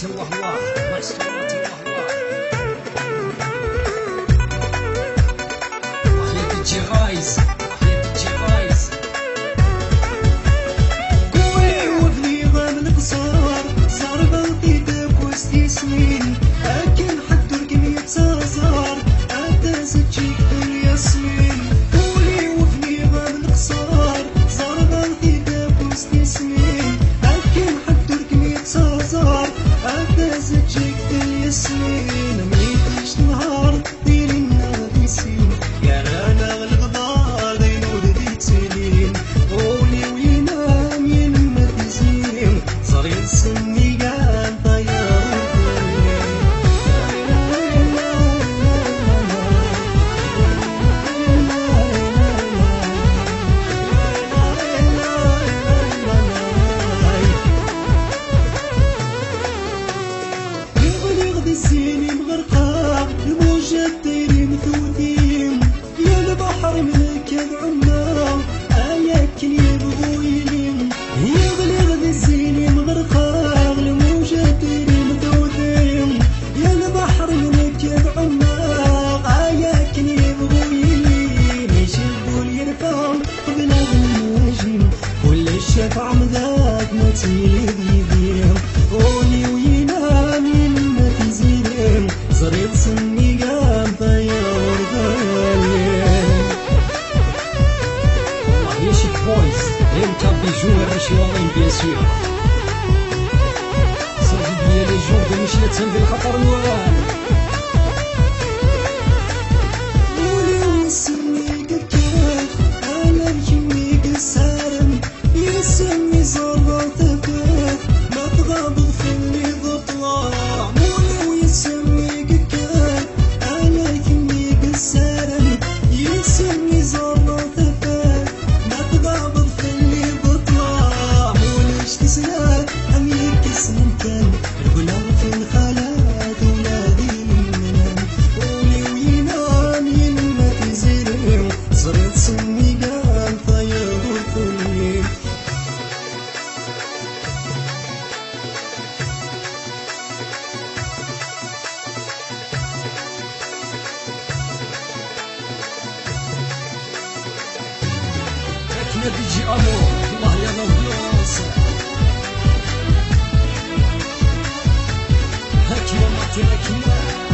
وهواه محصولات وهواه وحياة الجي غايز وحياة الجي غايز قوي وبني غام القصار صار بلطي داك وستي سنين لكن حد رقم يتزار عداز تجيك دنيا سنين قولي وبني غام القصار صار بلطي داك وستي سنين لكن حد رقم يتزار عداز تجيك دنيا سنين ميتيش نهار ديري النادي سين يا رانا الغدار دينو دي تسلين قولي وينام ينما تزين صريت سني قام طيار يغلي الزيني مغرقا الموجة دايرين مثوثين يا البحر ملك العمام ياكل يبغوا يلين يغلي الزيني مغرقا الموجة دايرين مثوثين يا البحر ملك العمام ياكل يبغوا يلين يشدوا اليرفان قبل النجم كل الشفع مذاك ما تيدين قولي وينام ينما تزين صريت سني قام طيار ظلين والله يا شيك بويز انت بيجون الرشوالين بيان سور صافي بيا لي جون دو مش لتسند الخطر نوال قولي وسمي كركاف انا بجمي قسارم يسمي زرع تفاف ما تغابض في اللي ضطلع قولي ويسمي كركاف انا بجمي قسارم يسمي زرع تفاف ما تغابض في اللي ضطلع قوليش تسلك اميك اسم كان الغلام في الخالات ولادي المنام قولي وينام ينما تزين صرت سني قام طيب وثني لكن بيجي امور والله يا لوبيونس هاك يا ماتي هاك